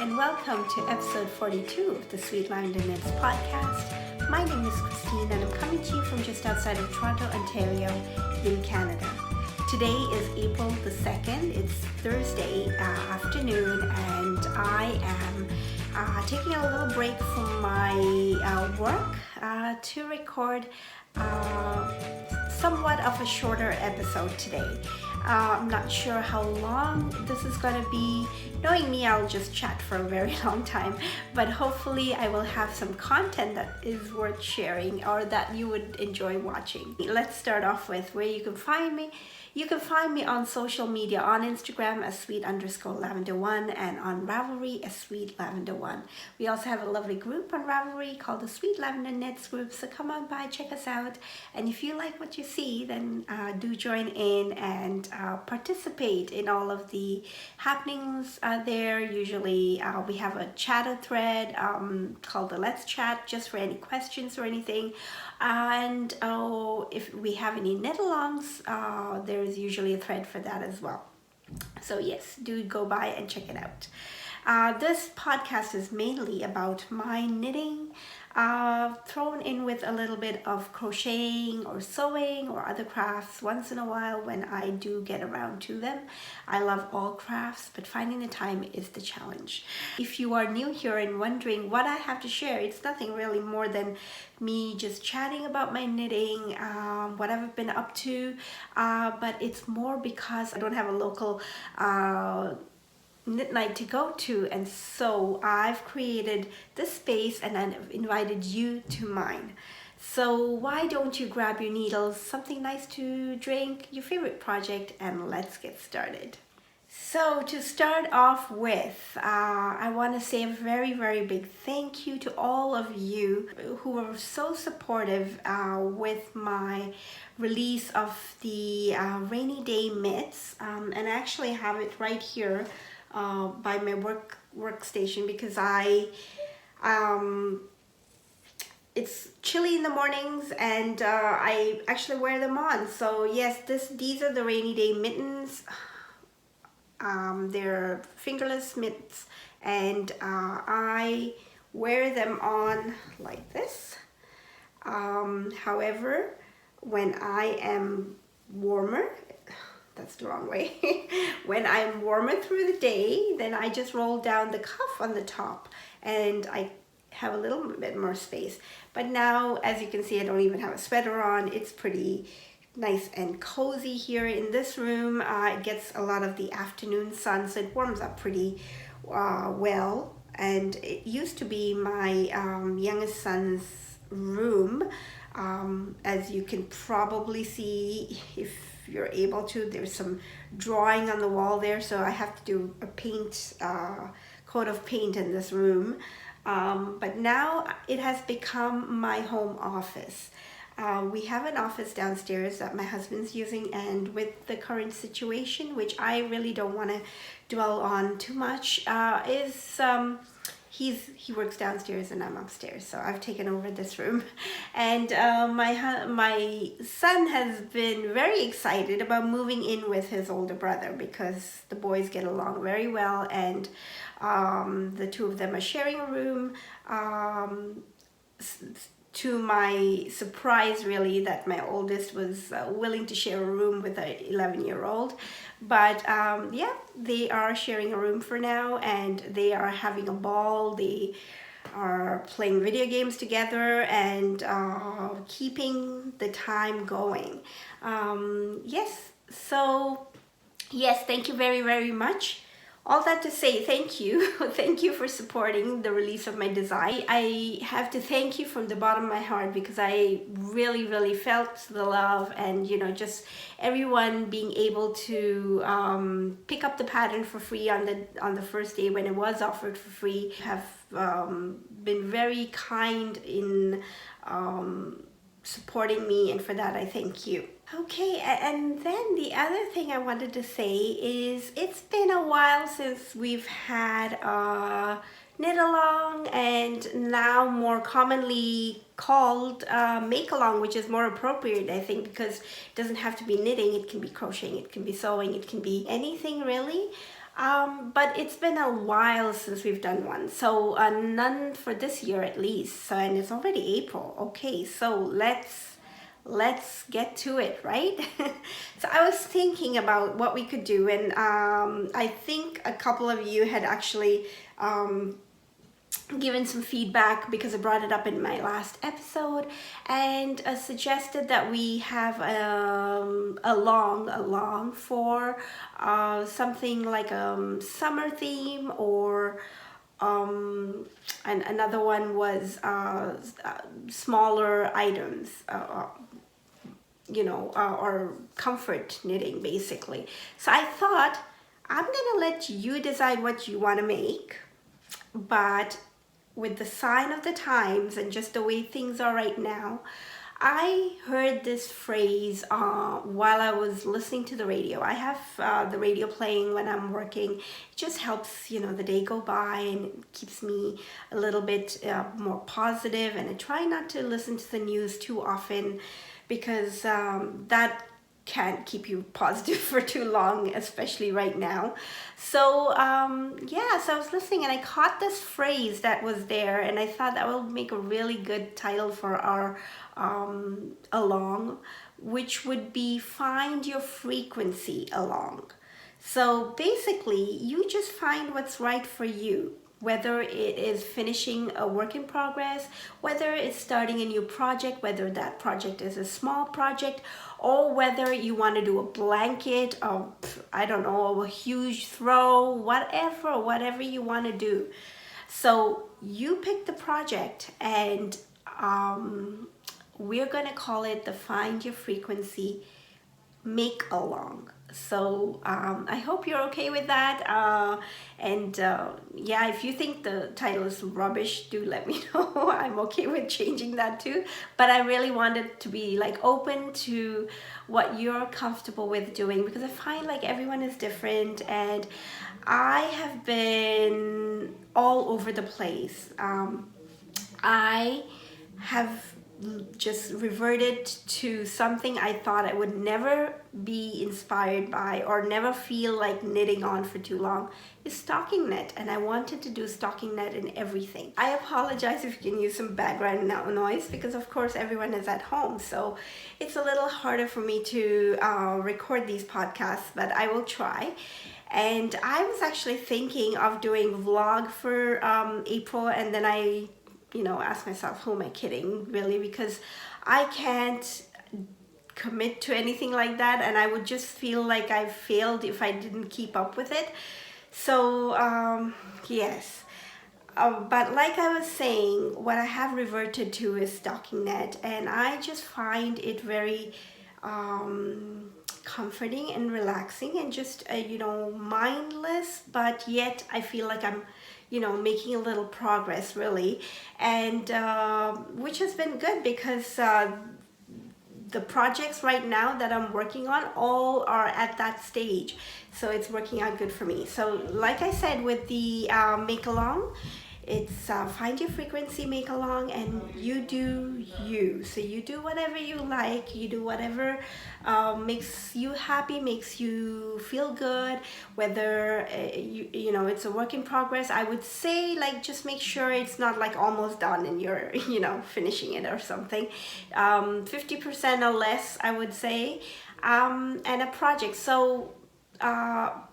and welcome to episode 42 of the Sweet Lavender Knits podcast. My name is Christine and I'm coming to you from just outside of Toronto, Ontario in Canada. Today is April the 2nd. It's Thursday afternoon and I am taking a little break from my work to record somewhat of a shorter episode today. I'm not sure how long this is going to be. Knowing me, I'll just chat for a very long time, but hopefully I will have some content that is worth sharing or that you would enjoy watching. Let's start off with where you can find me. You can find me on social media, on Instagram as sweet_lavender1 and on Ravelry as sweetlavender1. We also have a lovely group on Ravelry called the Sweet Lavender Knits group, so come on by, check us out. And if you like what you see, then do join in and participate in all of the happenings there. Usually we have a chatter thread called the Let's Chat, just for any questions or anything. And if we have any knit-alongs, there is usually a thread for that as well. So yes, do go by and check it out. This podcast is mainly about my knitting, thrown in with a little bit of crocheting or sewing or other crafts once in a while when I do get around to them. I love all crafts, but finding the time is the challenge. If you are new here and wondering what I have to share, it's nothing really more than me just chatting about my knitting, what I've been up to, but it's more because I don't have a local knit night to go to, and so I've created this space and I've invited you to mine. So why don't you grab your needles, something nice to drink, your favorite project, and let's get started. So to start off with, I want to say a very, very big thank you to all of you who were so supportive with my release of the rainy day mitts, and I actually have it right here by my workstation because it's chilly in the mornings and I actually wear them on. So yes, these are the rainy day mittens. They're fingerless mitts and I wear them on like this. However, when I am warmer, that's the wrong way. When I'm warmer through the day, then I just roll down the cuff on the top and I have a little bit more space. But now, as you can see, I don't even have a sweater on. It's pretty nice and cozy here in this room. It gets a lot of the afternoon sun, so it warms up pretty well. And it used to be my youngest son's room. As you can probably see, if you're able to, there's some drawing on the wall there, so I have to do a coat of paint in this room. But now it has become my home office. We have an office downstairs that my husband's using, and with the current situation, which I really don't want to dwell on too much, he works downstairs and I'm upstairs, so I've taken over this room. And my son has been very excited about moving in with his older brother because the boys get along very well, and the two of them are sharing a room. To my surprise, really, that my oldest was willing to share a room with an 11-year-old. But yeah, they are sharing a room for now and they are having a ball. They are playing video games together and keeping the time going. Yes, so yes, thank you very, very much. All that to say, thank you. Thank you for supporting the release of my design. I have to thank you from the bottom of my heart because I really, really felt the love, and just everyone being able to pick up the pattern for free on the first day when it was offered for free have been very kind in supporting me, and for that I thank you. Okay, and then the other thing I wanted to say is it's been a while since we've had a knit along, and now more commonly called make along, which is more appropriate, I think, because it doesn't have to be knitting. It can be crocheting, it can be sewing, it can be anything really. But it's been a while since we've done one, so none for this year at least. So, and it's already April. Okay, so let's get to it, right? So I was thinking about what we could do, and I think a couple of you had actually given some feedback because I brought it up in my last episode, and suggested that we have a long for something like a summer theme, or and another one was smaller items, or comfort knitting basically. So I thought I'm gonna let you decide what you want to make, but with the sign of the times and just the way things are right now, I heard this phrase while I was listening to the radio. I have the radio playing when I'm working. It just helps, the day go by, and it keeps me a little bit more positive. And I try not to listen to the news too often, because that can't keep you positive for too long, especially right now. So so I was listening, and I caught this phrase that was there, and I thought that will make a really good title for our along, which would be Find Your Frequency Along. So basically, you just find what's right for you, whether it is finishing a work in progress, whether it's starting a new project, whether that project is a small project, or whether you want to do a blanket, or I don't know, a huge throw, whatever you want to do. So you pick the project, and we're going to call it the Find Your Frequency Make Along. So I hope you're okay with that, if you think the title is rubbish, do let me know. I'm okay with changing that too, but I really wanted to be like open to what you're comfortable with doing, because I find like everyone is different, and I have been all over the place. I have just reverted to something I thought I would never be inspired by, or never feel like knitting on for too long, is stocking knit. And I wanted to do stocking knit in everything. I apologize if you can use some background noise, because of course everyone is at home, so it's a little harder for me to record these podcasts, but I will try. And I was actually thinking of doing vlog for April, and then I ask myself, who am I kidding, really? Because I can't commit to anything like that, and I would just feel like I failed if I didn't keep up with it. So yes, but like I was saying, what I have reverted to is stocking knit, and I just find it very comforting and relaxing, and just mindless, but yet I feel like I'm making a little progress, really, and which has been good, because the projects right now that I'm working on all are at that stage, so it's working out good for me. So like I said, with the make along, it's Find Your Frequency Make Along, and you do you. So you do whatever you like, you do whatever makes you happy, makes you feel good, whether it's a work in progress. I would say, like, just make sure it's not like almost done and you're finishing it or something. 50% or less, I would say, and a project. So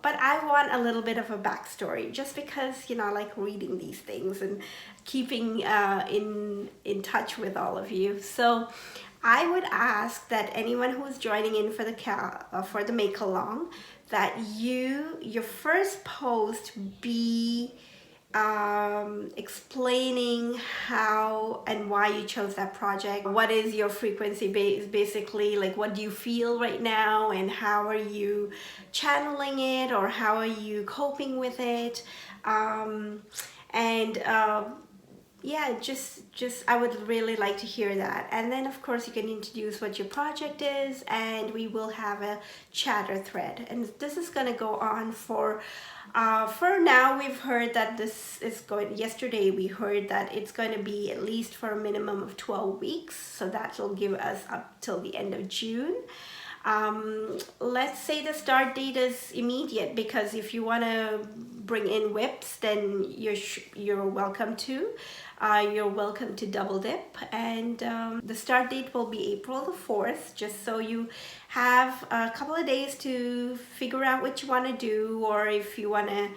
but I want a little bit of a backstory, just because I like reading these things and keeping in touch with all of you. So I would ask that anyone who is joining in for the make along, that your first post be explaining how and why you chose that project. What is your frequency base, basically, like what do you feel right now, and how are you channeling it, or how are you coping with it, just I would really like to hear that. And then of course you can introduce what your project is, and we will have a chatter thread, and this is going to go on for now. We've heard that this is yesterday we heard that it's going to be at least for a minimum of 12 weeks, so that will give us up till the end of June. Let's say the start date is immediate, because if you want to bring in whips, then you're welcome to. You're welcome to double dip, and the start date will be April the 4th, just so you have a couple of days to figure out what you want to do, or if you want to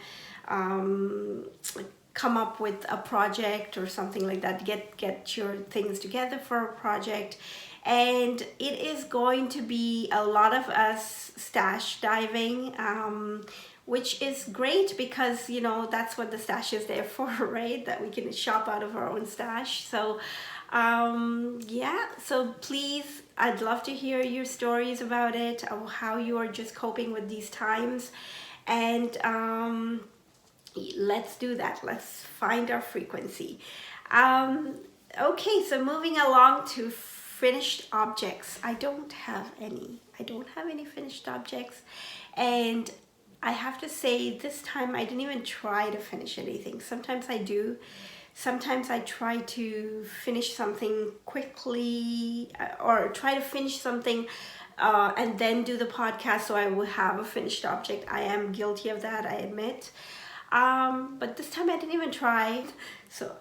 come up with a project or something like that, get your things together for a project. And it is going to be a lot of us stash diving, which is great, because you know that's what the stash is there for, right? That we can shop out of our own stash. So yeah, so please, I'd love to hear your stories about it, or how you are just coping with these times. And let's do that. Let's find our frequency. Okay, so moving along to finished objects. I don't have any finished objects, and I have to say this time I didn't even try to finish anything. Sometimes I do. Sometimes I try to finish something quickly, or try to finish something and then do the podcast, so I will have a finished object. I am guilty of that, I admit. But this time I didn't even try. So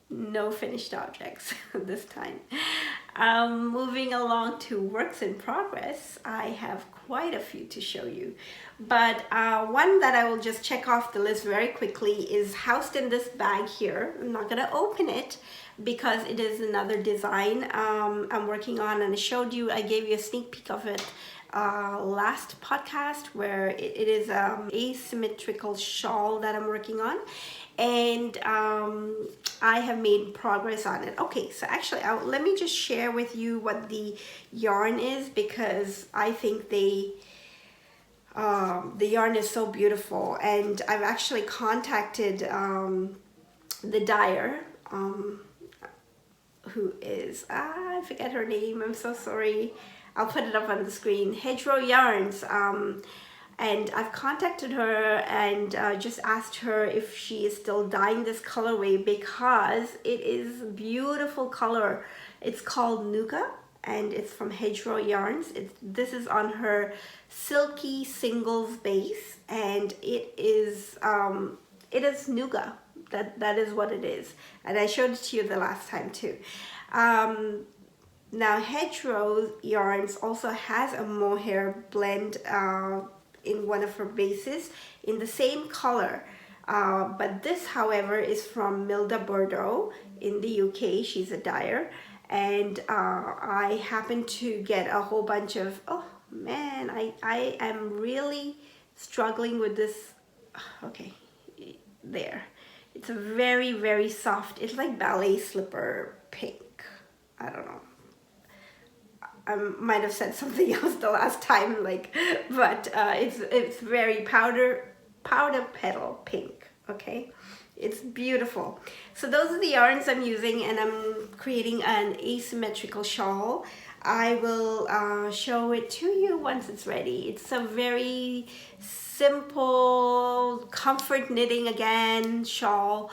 no finished objects this time. Moving along to works in progress, I have quite a few to show you, but one that I will just check off the list very quickly is housed in this bag here. I'm not gonna open it because it is another design I'm working on, and I gave you a sneak peek of it last podcast, where it is asymmetrical shawl that I'm working on, and I have made progress on it. Okay, so actually let me just share with you what the yarn is, because I think the yarn is so beautiful, and I've actually contacted the dyer, who is, I forget her name, I'm so sorry. I'll put it up on the screen, Hedgerow Yarns. And I've contacted her and just asked her if she is still dyeing this colorway, because it is a beautiful color. It's called Nuga, and it's from Hedgerow Yarns. This is on her silky singles base, and it is Nuga. That is what it is, and I showed it to you the last time too. Now Hedgerow Yarns also has a mohair blend in one of her bases in the same color, but this, however, is from Milda Bordeaux in the UK. She's a dyer, and I happened to get a whole bunch of, oh man, I am really struggling with this. Okay, there. It's a very, very soft, it's like ballet slipper pink. I don't know. I might have said something else the last time, but it's very powder petal pink. Okay, it's beautiful. So those are the yarns I'm using, and I'm creating an asymmetrical shawl. I will show it to you once it's ready. It's a very simple comfort knitting again shawl.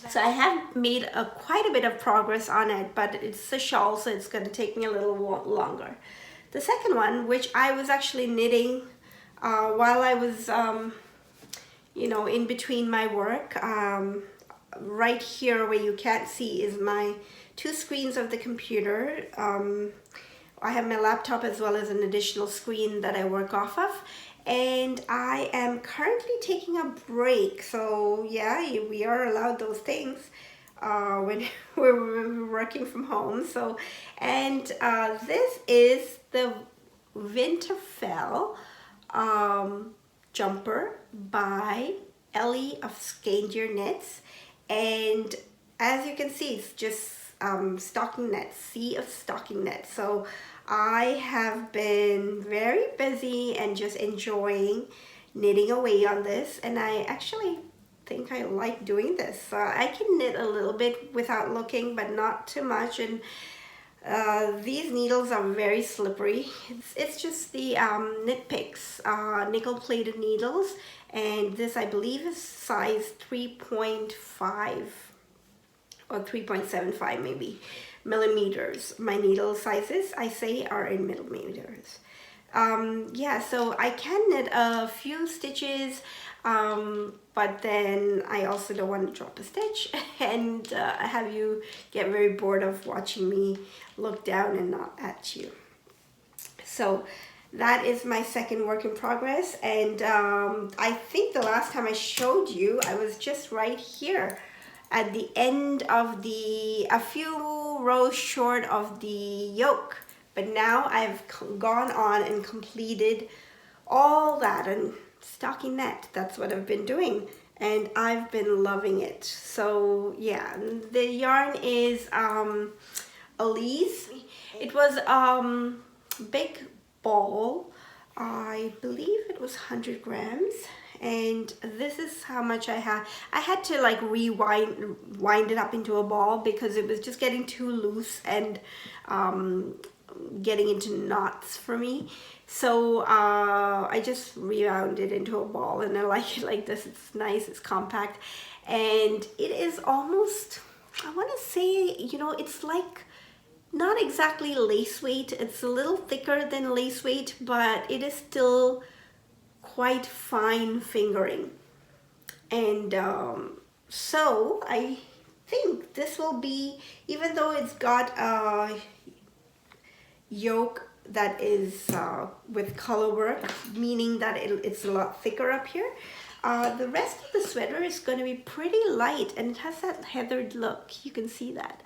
So I have made quite a bit of progress on it, but it's a shawl, so it's going to take me a little longer. The second one, which I was actually knitting while I was, in between my work, right here where you can't see is my two screens of the computer. I have my laptop as well as an additional screen that I work off of. And I am currently taking a break, so yeah, we are allowed those things when we're working from home. So, and this is the Winterfell jumper by Ellie of Scandier Knits, and as you can see, it's just stocking knits, sea of stocking knits. So I have been very busy and just enjoying knitting away on this, and I actually think I like doing this. I can knit a little bit without looking, but not too much, and these needles are very slippery. It's just the Knit Picks nickel plated needles, and this I believe is size 3.5 or 3.75 maybe millimeters. My needle sizes, I say, are in millimeters. Yeah, so I can knit a few stitches, but then I also don't want to drop a stitch and have you get very bored of watching me look down and not at you. So that is my second work in progress, and I think the last time I showed you, I was just right here at the end of a few rows short of the yoke. But now I've gone on and completed all that and stockinette. That's what I've been doing, and I've been loving it. So yeah, the yarn is Elise. It was big ball. I believe it was 100 grams. And this is how much I had. I had to like wind it up into a ball because it was just getting too loose and getting into knots for me. So I just rewound it into a ball, and I like it like this. It's nice, it's compact, and it is almost, I want to say, you know, it's like not exactly lace weight. It's a little thicker than lace weight, but it is still quite fine fingering. And so I think this will be, even though it's got a yoke that is with color work, meaning that it's a lot thicker up here, the rest of the sweater is going to be pretty light, and it has that heathered look. You can see that.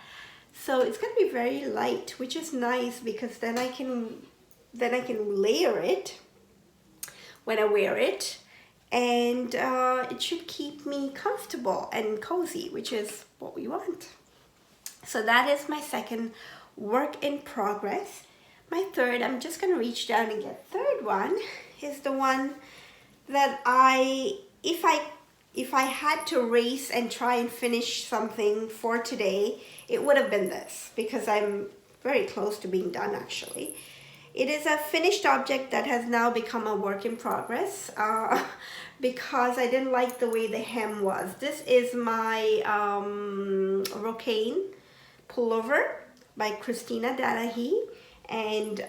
So it's going to be very light, which is nice because then I can layer it when I wear it, and it should keep me comfortable and cozy, which is what we want. So that is my second work in progress. My third, I'm just going to reach down and get third one, is the one that if I had to race and try and finish something for today, it would have been this, because I'm very close to being done actually. It is a finished object that has now become a work in progress because I didn't like the way the hem was. This is my Rocaine pullover by Christina Danahy, and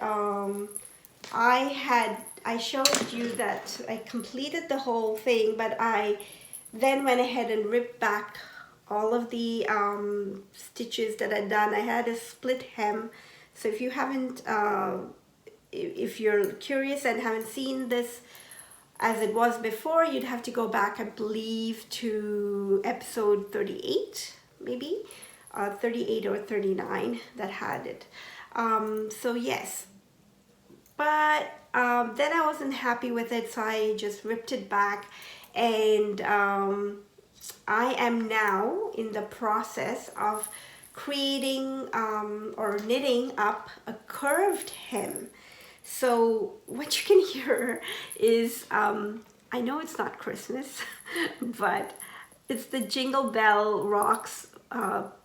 I showed you that I completed the whole thing, but I then went ahead and ripped back all of the stitches that I'd done. I had a split hem, so if you haven't if you're curious and haven't seen this as it was before, you'd have to go back, I believe, to episode 38, maybe 38 or 39 that had it. So yes, but then I wasn't happy with it, so I just ripped it back, and I am now in the process of creating or knitting up a curved hem. So what you can hear is, I know it's not Christmas, but it's the Jingle Bell Rocks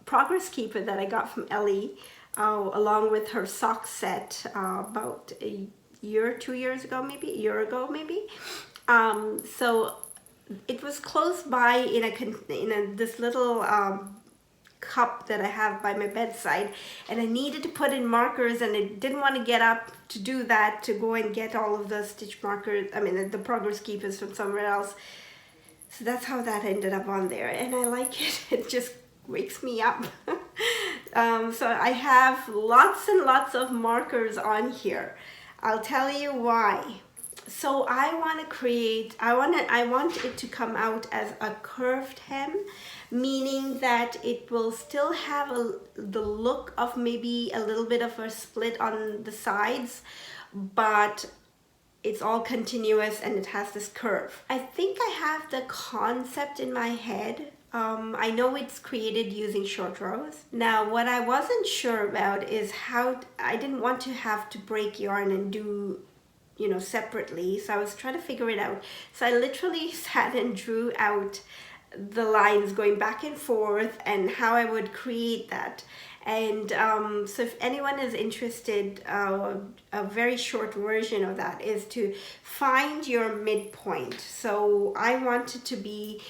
Progress Keeper that I got from Ellie, along with her sock set about a year, 2 years ago, maybe, a year ago, maybe. So it was close by in this little cup that I have by my bedside, and I needed to put in markers, and I didn't want to get up to do that, to go and get all of the stitch markers, I mean the progress keepers from somewhere else. So that's how that ended up on there, and I like it. It just wakes me up. So I have lots and lots of markers on here. I'll tell you why. So I want to create, I want it to come out as a curved hem, meaning that it will still have the look of maybe a little bit of a split on the sides, but it's all continuous and it has this curve. I think I have the concept in my head. I know it's created using short rows. Now, what I wasn't sure about is how, I didn't want to have to break yarn and do, you know, separately, so I was trying to figure it out. So I literally sat and drew out the lines going back and forth and how I would create that. And so if anyone is interested, a very short version of that is to find your midpoint. So I want it to be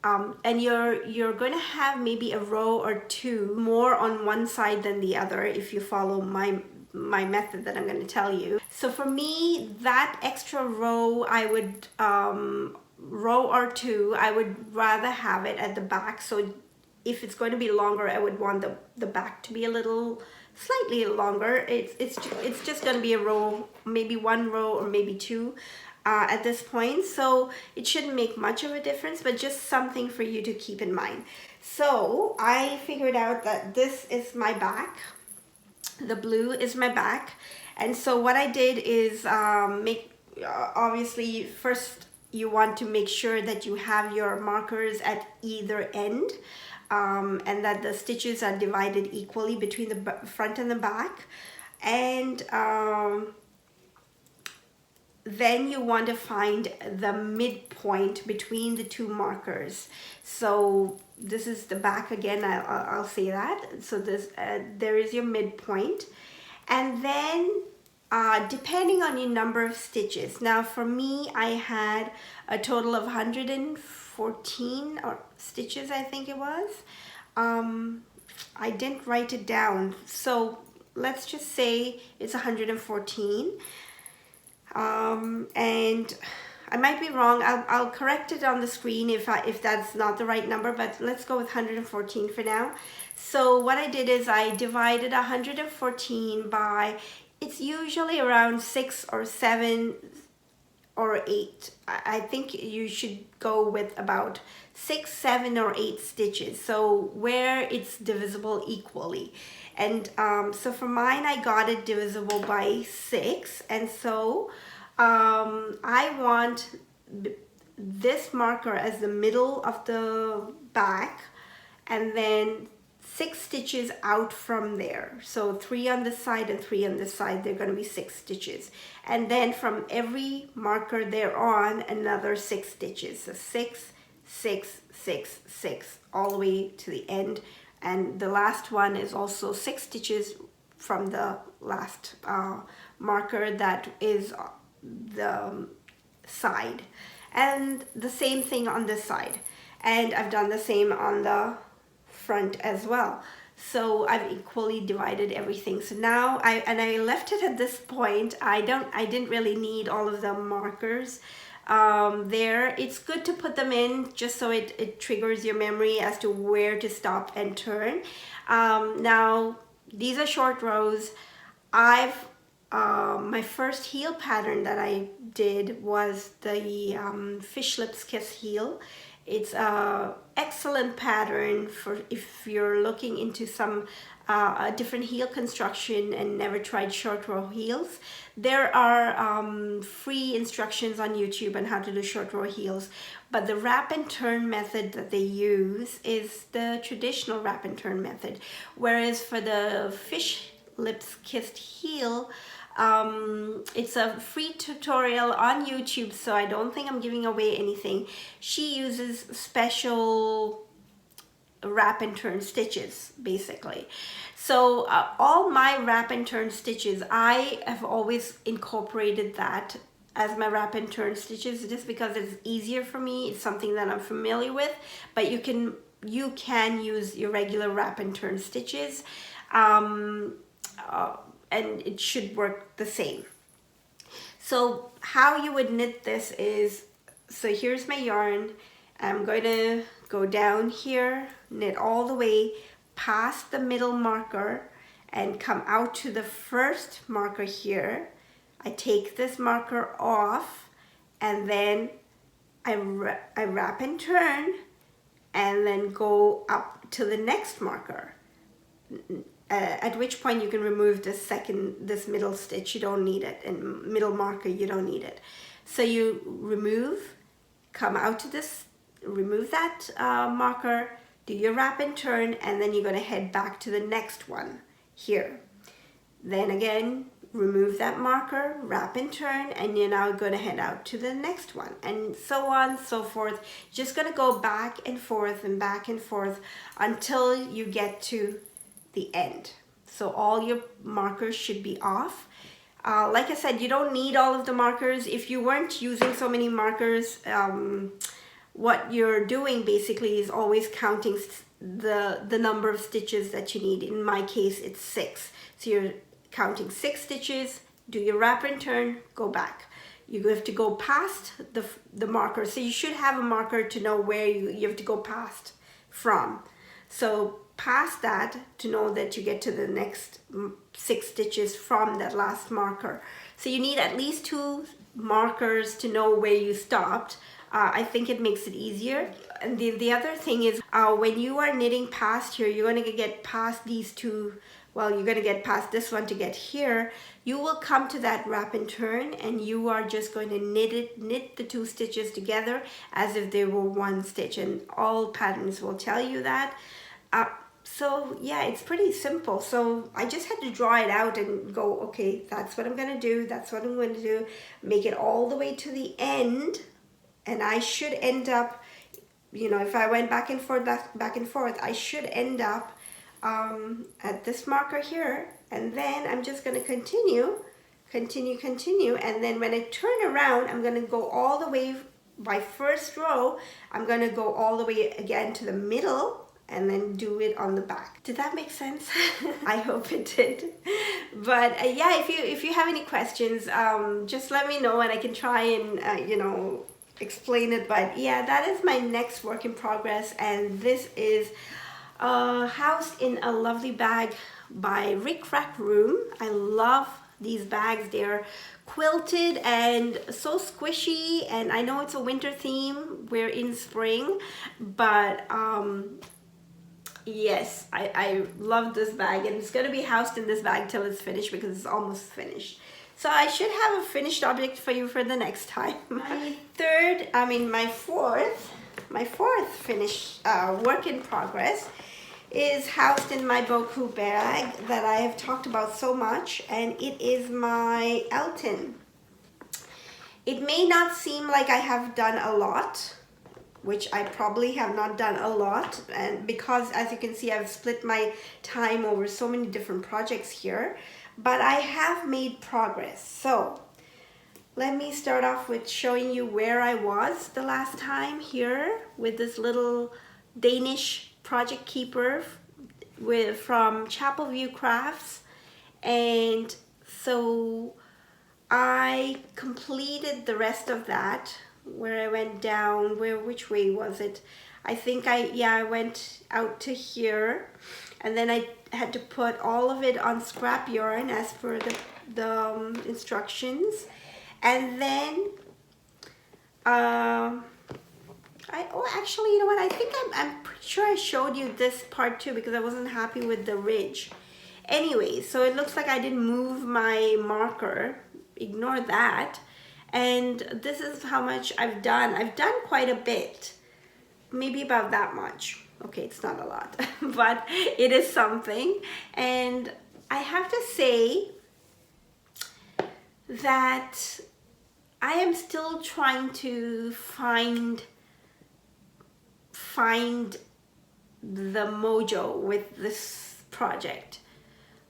and you're going to have maybe a row or two more on one side than the other if you follow my my method that I'm going to tell you. So for me, that extra row, I would row or two, I would rather have it at the back. So if it's going to be longer, I would want the back to be a little slightly longer. It's just going to be a row, maybe one row or maybe two at this point. So it shouldn't make much of a difference, but just something for you to keep in mind. So I figured out that this is my back. The blue is my back. And so what I did is obviously first you want to make sure that you have your markers at either end. And that the stitches are divided equally between the front and the back. And then you want to find the midpoint between the two markers. So this is the back again, I'll say that. So this there is your midpoint. And then depending on your number of stitches. Now for me, I had a total of 114 stitches, I think it was. I didn't write it down, so let's just say it's 114. And I might be wrong. I'll correct it on the screen if that's not the right number, but let's go with 114 for now. So what I did is I divided 114 by, it's usually around 6 or 7 or 8. I think you should go with about 6, 7, or 8 stitches. So where it's divisible equally. And so for mine, I got it divisible by 6. And so I want this marker as the middle of the back, and then 6 stitches out from there. So 3 on this side and 3 on this side, they're going to be 6 stitches. And then from every marker thereon, another 6 stitches. So 6, 6, 6, 6, all the way to the end. And the last one is also 6 stitches from the last marker that is the side. And the same thing on this side. And I've done the same on the front as well. So I've equally divided everything. So now I left it at this point. I didn't really need all of the markers there. It's good to put them in just so it triggers your memory as to where to stop and turn. Now these are short rows. My first heel pattern that I did was the Fish Lips Kiss heel. It's a excellent pattern for if you're looking into some a different heel construction and never tried short row heels. There are free instructions on YouTube on how to do short row heels, but the wrap and turn method that they use is the traditional wrap and turn method, whereas for the Fish Lips Kissed heel, it's a free tutorial on YouTube, so I don't think I'm giving away anything. She uses special wrap and turn stitches basically. So all my wrap and turn stitches, I have always incorporated that as my wrap and turn stitches just because it's easier for me. It's something that I'm familiar with, but you can use your regular wrap and turn stitches. And it should work the same. So how you would knit this is, so here's my yarn. I'm going to go down here, knit all the way past the middle marker and come out to the first marker here. I take this marker off and then I wrap and turn and then go up to the next marker. At which point you can remove this middle stitch, you don't need it, and middle marker, you don't need it. So you remove, come out to this, remove that marker, do your wrap and turn, and then you're going to head back to the next one here. Then again, remove that marker, wrap and turn, and you're now going to head out to the next one, and so on, so forth. Just going to go back and forth until you get to the end. So all your markers should be off. Like I said, you don't need all of the markers. If you weren't using so many markers, what you're doing basically is always counting the number of stitches that you need. In my case, it's 6. So you're counting 6 stitches, do your wrap and turn, go back. You have to go past the marker. So you should have a marker to know where you have to go past from. So past that to know that you get to the next 6 stitches from that last marker. So you need at least 2 markers to know where you stopped. I think it makes it easier. And the other thing is when you are knitting past here, you're going to get past these 2. Well, you're going to get past this one to get here. You will come to that wrap and turn, and you are just going to knit the 2 stitches together as if they were 1 stitch, and all patterns will tell you that. So yeah, it's pretty simple. So I just had to draw it out and go, okay, that's what I'm going to do. That's what I'm going to do. Make it all the way to the end, and I should end up, you know, if I went back and forth, I should end up at this marker here, and then I'm just going to continue, and then when I turn around, I'm going to go all the way by first row. I'm going to go all the way again to the middle and then do it on the back. Did that make sense? I hope it did. But yeah, if you have any questions, just let me know and I can try and you know, explain it. But yeah, that is my next work in progress, and this is housed in a lovely bag by Rick Rack Room. I love these bags. They're quilted and so squishy, and I know it's a winter theme. We're in spring, but yes, I love this bag, and it's going to be housed in this bag till it's finished because it's almost finished. So I should have a finished object for you for the next time. My fourth finished work in progress is housed in my Boku bag that I have talked about so much, and it is my Elton. It may not seem like I have done a lot, which I probably have not done a lot, and because as you can see, I've split my time over so many different projects here, but I have made progress. So let me start off with showing you where I was the last time here with this little Danish project keeper from Chapel View Crafts. And so I completed the rest of that, where I went down, which way was it? I think I went out to here, and then I had to put all of it on scrap yarn as per the instructions. And then actually, you know what, I think I'm pretty sure I showed you this part too, because I wasn't happy with the ridge. Anyway, so it looks like I didn't move my marker. Ignore that. And this is how much I've done. I've done quite a bit, maybe about that much. Okay, it's not a lot, but it is something. And I have to say that I am still trying to find the mojo with this project.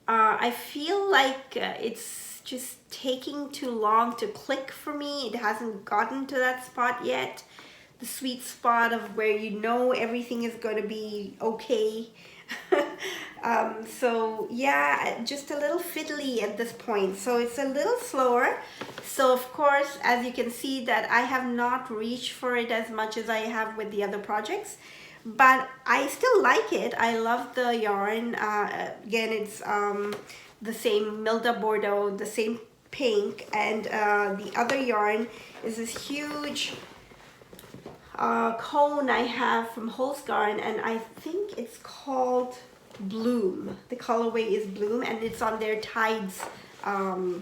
I feel like it's just taking too long to click for me. It hasn't gotten to that spot yet, the sweet spot of where you know everything is going to be okay. So yeah, just a little fiddly at this point, so it's a little slower. So of course, as you can see, that I have not reached for it as much as I have with the other projects, but I still like it. I love the yarn. Again, it's the same Milda Bordeaux, the same pink, and the other yarn is this huge cone I have from Holzgarn, and I think it's called Bloom. The colorway is Bloom, and it's on their Tides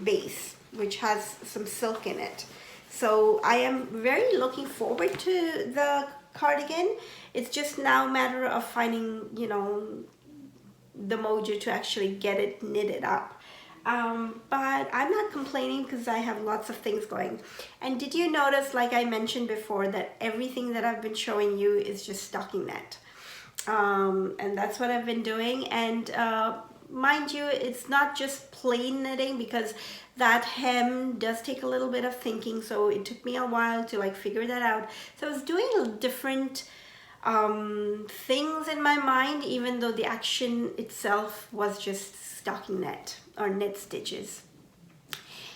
base, which has some silk in it. So I am very looking forward to the cardigan. It's just now a matter of finding, you know, the mojo to actually get it knitted up. But I'm not complaining because I have lots of things going. And did you notice, like I mentioned before, that everything that I've been showing you is just stocking net? And that's what I've been doing. And mind you, it's not just plain knitting, because that hem does take a little bit of thinking, so it took me a while to like figure that out. So I was doing different things in my mind, even though the action itself was just stocking net. or knit stitches.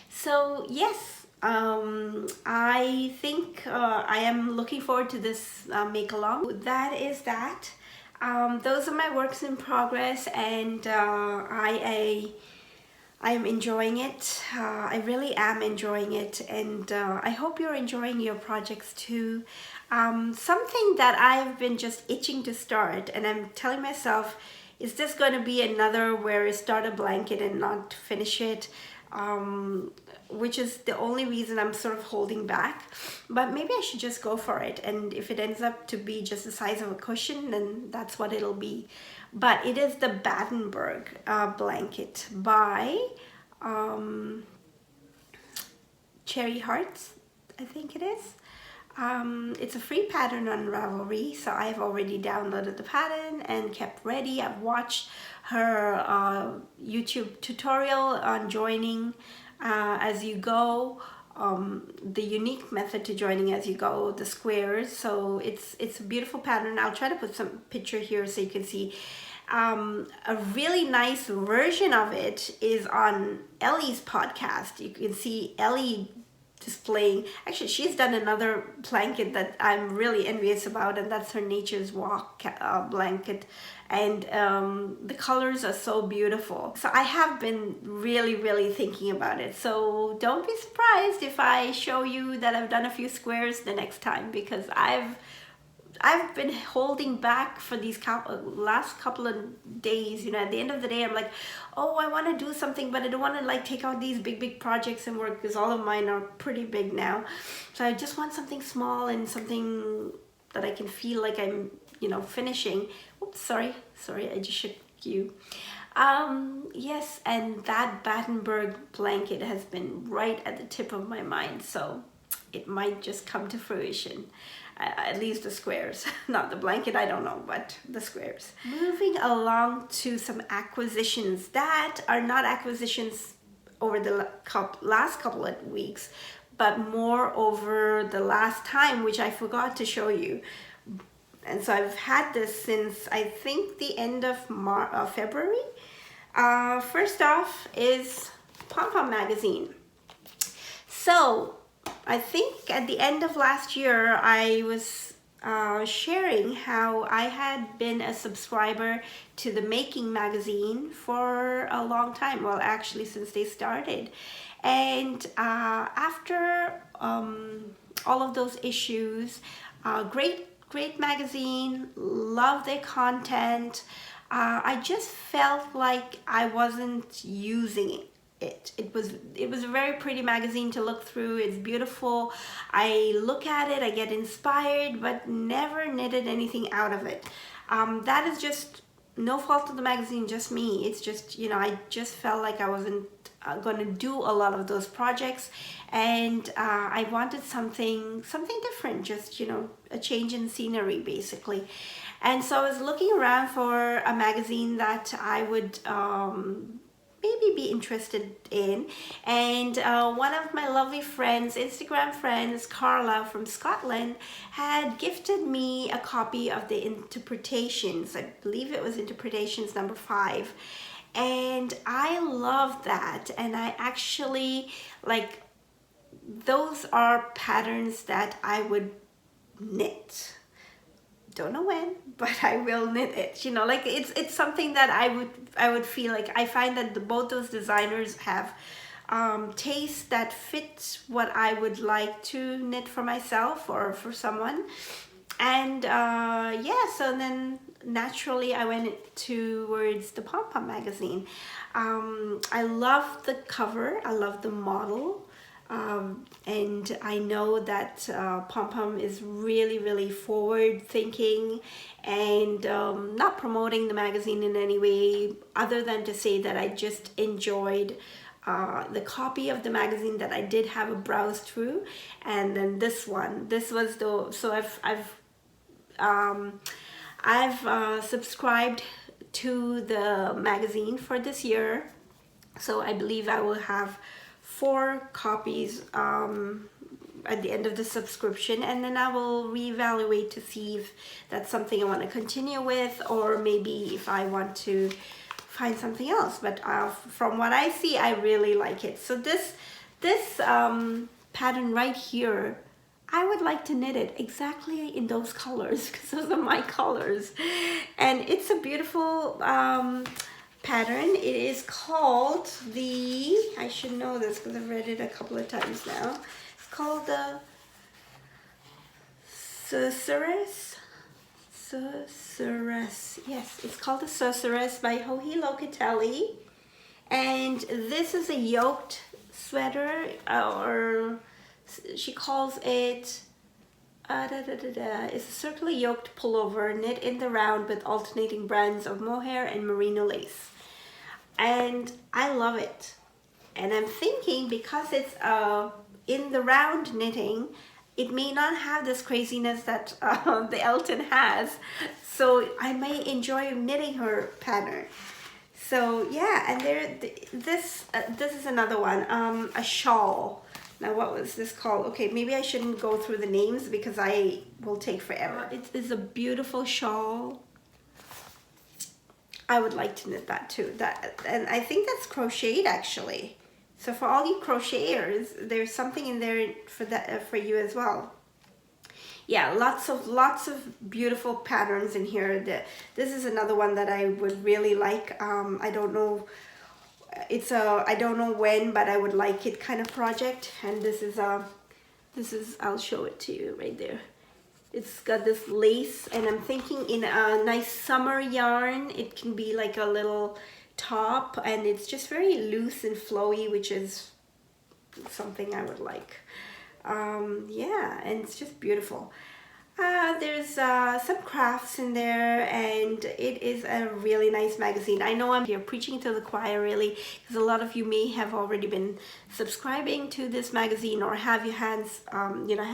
So yes, I think I am looking forward to this make along. That is that. Those are my works in progress, and I am enjoying it. I really am enjoying it, and I hope you're enjoying your projects too. Something that I've been just itching to start, and I'm telling myself, is this going to be another where I start a blanket and not finish it? Which is the only reason I'm sort of holding back, but maybe I should just go for it, and if it ends up to be just the size of a cushion, then that's what it'll be. But it is the Battenberg blanket by Cherry Hearts, I think it is. It's a free pattern on Ravelry, so I've already downloaded the pattern and kept ready. I've watched her YouTube tutorial on joining as you go, the unique method to joining as you go, the squares. So it's a beautiful pattern. I'll try to put some picture here so you can see. A really nice version of it is on Ellie's podcast. You can see Ellie displaying. Actually, she's done another blanket that I'm really envious about, and that's her Nature's Walk blanket, and the colors are so beautiful. So I have been really thinking about it, so don't be surprised if I show you that I've done a few squares the next time, because I've been holding back for these last couple of days. You know, at the end of the day, I'm like, oh, I want to do something, but I don't want to like take out these big projects and work, because all of mine are pretty big now. So I just want something small and something that I can feel like I'm, you know, finishing. Oops, sorry, I just shook you. Yes, and that Battenberg blanket has been right at the tip of my mind, so it might just come to fruition. At least the squares, not the blanket, I don't know, but the squares. Moving along to some acquisitions that are not acquisitions over the last couple of weeks, but more over the last time, which I forgot to show you. And so I've had this since I think the end of February. First off is Pom Pom magazine. So I think at the end of last year, I was sharing how I had been a subscriber to the Making magazine for a long time. Well, actually, since they started. And after all of those issues, great magazine, love their content. I just felt like I wasn't using it. It was a very pretty magazine to look through. It's beautiful. I look at it, I get inspired, but never knitted anything out of it. That is just no fault of the magazine, just me. It's just, you know, I just felt like I wasn't going to do a lot of those projects, and I wanted something different, just, you know, a change in scenery basically. And so I was looking around for a magazine that I would maybe be interested in, and one of my lovely friends, Instagram friends, Carla from Scotland, had gifted me a copy of the Interpretations. I believe it was Interpretations number 5, and I love that. And I actually, like, those are patterns that I would knit. Don't know when, but I will knit it. You know, like it's something that I would feel like. I find that both those designers have tastes that fit what I would like to knit for myself or for someone. And yeah, so then naturally I went towards the Pom Pom magazine. I love the cover, I love the model. And I know that Pom Pom is really forward thinking, and not promoting the magazine in any way other than to say that I just enjoyed the copy of the magazine that I did have a browse through. And then this one, this was the, so I've subscribed to the magazine for this year, so I believe I will have 4 copies at the end of the subscription, and then I will reevaluate to see if that's something I want to continue with, or maybe if I want to find something else. But from what I see, I really like it. So this pattern right here, I would like to knit it exactly in those colors because those are my colors. And it's a beautiful pattern. It is called the, I should know this because I've read it a couple of times now. It's called the Sorceress. Yes, it's called the Sorceress by Joji Locatelli. And this is a yoked sweater, or she calls it it's a circular yoked pullover knit in the round with alternating brands of mohair and merino lace. And I love it. And I'm thinking, because it's in the round knitting, it may not have this craziness that the Elton has. So I may enjoy knitting her pattern. So yeah, and this is another one, a shawl. Now what was this called? Okay, maybe I shouldn't go through the names because I will take forever. It is a beautiful shawl. I would like to knit that too. And I think that's crocheted actually. So for all you crocheters, there's something in there for that for you as well. Yeah, lots of beautiful patterns in here. This is another one that I would really like. I don't know. I don't know when, but I would like it kind of project. And this is I'll show it to you right there. It's got this lace, and I'm thinking in a nice summer yarn, it can be like a little top, and it's just very loose and flowy, which is something I would like. Yeah, and it's just beautiful. There's some crafts in there, and it is a really nice magazine. I know I'm here preaching to the choir really, because a lot of you may have already been subscribing to this magazine or have your hands, you know,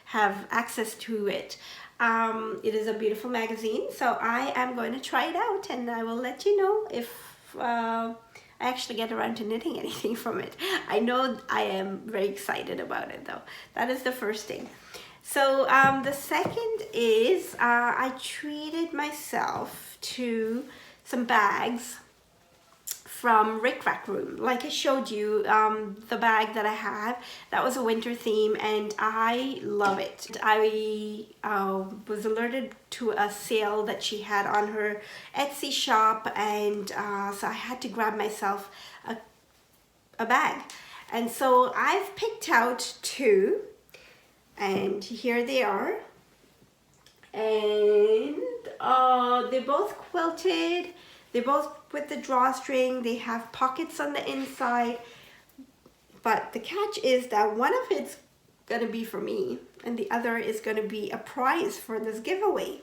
have access to it. It is a beautiful magazine, so I am going to try it out, and I will let you know if I actually get around to knitting anything from it. I know I am very excited about it though. That is the first thing. So the second is I treated myself to some bags from Rick Rack Room. Like I showed you, the bag that I have, that was a winter theme, and I love it. I was alerted to a sale that she had on her Etsy shop, and so I had to grab myself a bag. And so I've picked out two, and here they are. And they're both quilted. They're both with the drawstring. They have pockets on the inside. But the catch is that one of it's gonna be for me, and the other is gonna be a prize for this giveaway.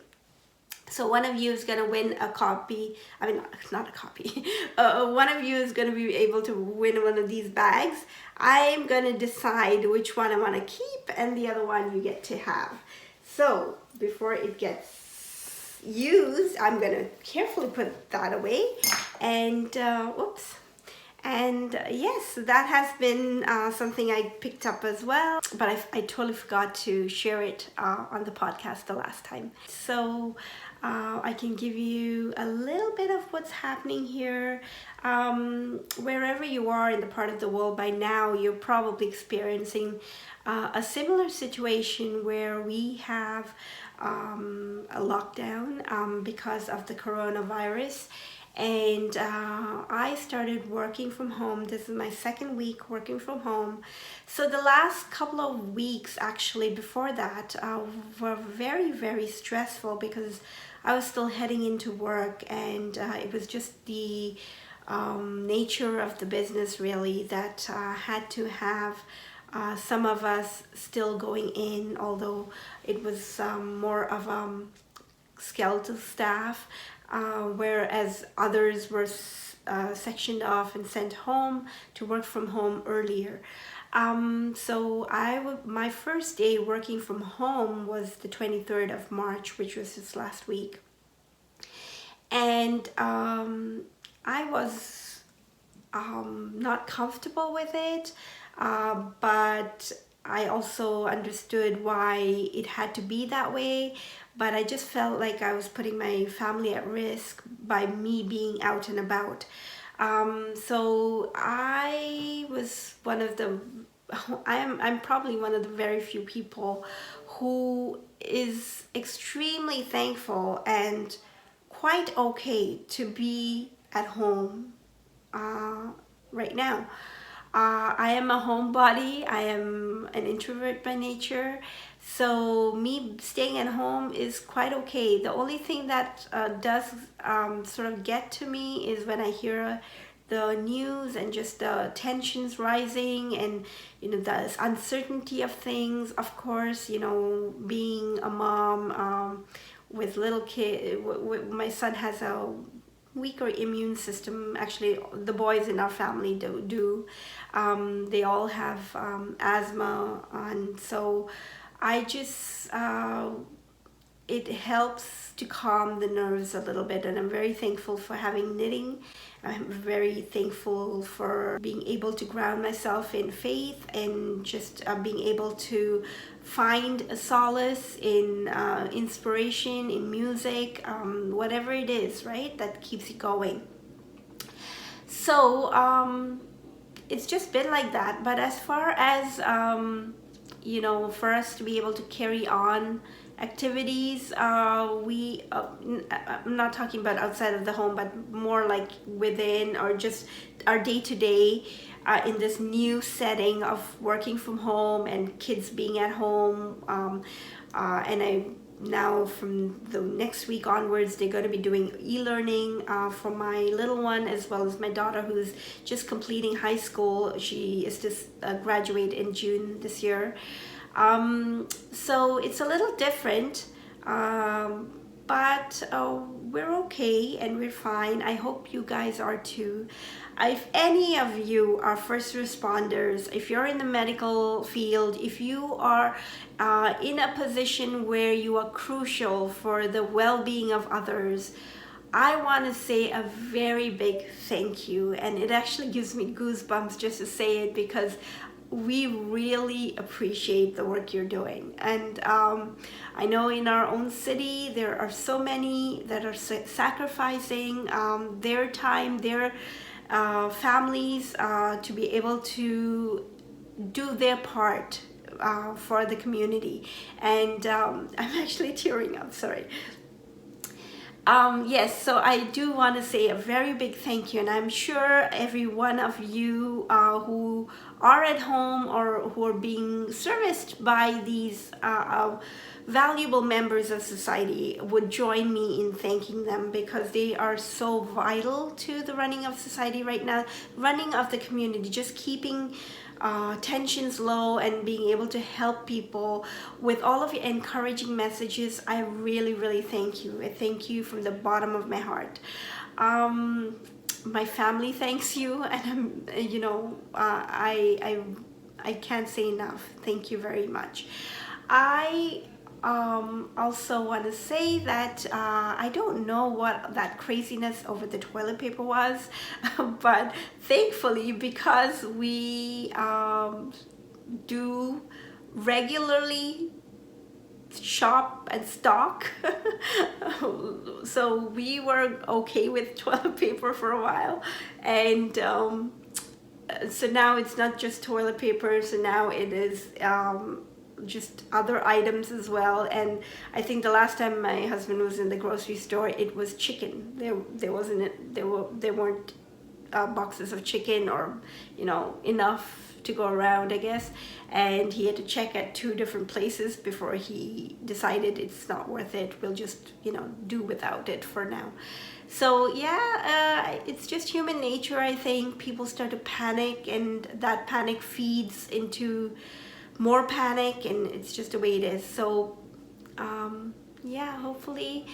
So one of you is gonna win a copy. I mean, not a copy. One of you is gonna be able to win one of these bags. I'm gonna decide which one I wanna keep, and the other one you get to have. So before it gets used, I'm gonna carefully put that away, and whoops. And yes, that has been something I picked up as well, but I totally forgot to share it on the podcast the last time. So I can give you a little bit of what's happening here. Wherever you are in the part of the world by now, you're probably experiencing a similar situation where we have a lockdown because of the coronavirus. And I started working from home. This is my second week working from home. So the last couple of weeks, actually before that, were very, very stressful because I was still heading into work, and it was just the nature of the business really that had to have some of us still going in, although it was more of skeletal staff. Whereas others were sectioned off and sent home to work from home earlier. So my first day working from home was the 23rd of March, which was just last week. And I was not comfortable with it, but I also understood why it had to be that way, but I just felt like I was putting my family at risk by me being out and about. So I was one of the, I'm probably one of the very few people who is extremely thankful and quite okay to be at home right now. I am a homebody. I am an introvert by nature. So me staying at home is quite okay. The only thing that does sort of get to me is when I hear the news and just the tensions rising, and the uncertainty of things. Of course, being a mom with little kid, my son has a weaker immune system. Actually, the boys in our family do. They all have asthma, and so I just it helps to calm the nerves a little bit, and I'm very thankful for having knitting. I'm very thankful for being able to ground myself in faith, and just being able to find a solace in inspiration, in music, whatever it is, right, that keeps you going. So it's just been like that. But as far as for us to be able to carry on activities, I'm not talking about outside of the home, but more like within, or just our day-to-day in this new setting of working from home and kids being at home. And I now, from the next week onwards, they're going to be doing e-learning for my little one, as well as my daughter, who's just completing high school. She is just graduate in June this year. So it's a little different, but we're okay and we're fine. I hope you guys are too. If any of you are first responders, if you're in the medical field, if you are in a position where you are crucial for the well-being of others, I want to say a very big thank you. And it actually gives me goosebumps just to say it, because we really appreciate the work you're doing. And I know in our own city there are so many that are sacrificing their time, their families, to be able to do their part for the community. And I'm actually tearing up, sorry. Yes, so I do want to say a very big thank you, and I'm sure every one of you who are at home or who are being serviced by these valuable members of society would join me in thanking them, because they are so vital to the running of society right now, running of the community, just keeping tensions low and being able to help people with all of your encouraging messages. I really, really thank you. I thank you from the bottom of my heart. My family thanks you, and I can't say enough. Thank you very much. I also want to say that I don't know what that craziness over the toilet paper was, but thankfully, because we do regularly shop and stock, so we were okay with toilet paper for a while. And so now it's not just toilet paper, so now it is just other items as well. And I think the last time my husband was in the grocery store, it was chicken. There weren't boxes of chicken, or enough to go around, I guess. And he had to check at 2 different places before he decided it's not worth it. We'll just do without it for now. So yeah, it's just human nature. I think people start to panic, and that panic feeds into more panic, and it's just the way it is. So yeah, hopefully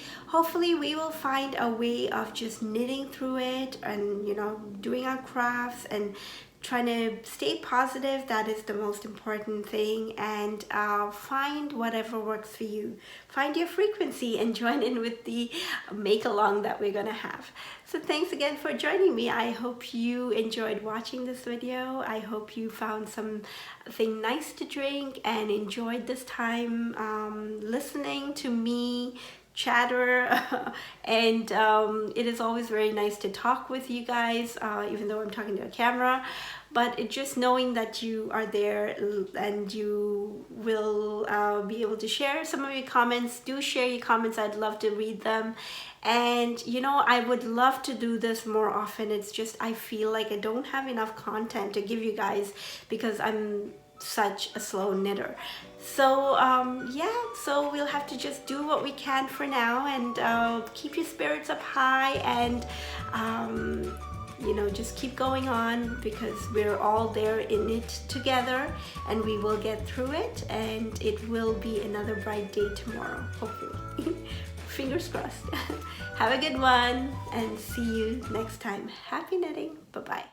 we will find a way of just knitting through it, and doing our crafts and trying to stay positive. That is the most important thing, and find whatever works for you. Find your frequency and join in with the make along that we're gonna have. So thanks again for joining me. I hope you enjoyed watching this video. I hope you found something nice to drink and enjoyed this time listening to me chatter and it is always very nice to talk with you guys, even though I'm talking to a camera, but it just knowing that you are there and you will be able to share some of your comments. Do share your comments. I'd love to read them, and you know, I would love to do this more often. It's just I feel like I don't have enough content to give you guys because I'm such a slow knitter. So yeah, so we'll have to just do what we can for now, and keep your spirits up high, and you know, just keep going on, because we're all there in it together, and we will get through it, and it will be another bright day tomorrow, hopefully. Fingers crossed. Have a good one, and see you next time. Happy knitting. Bye-bye.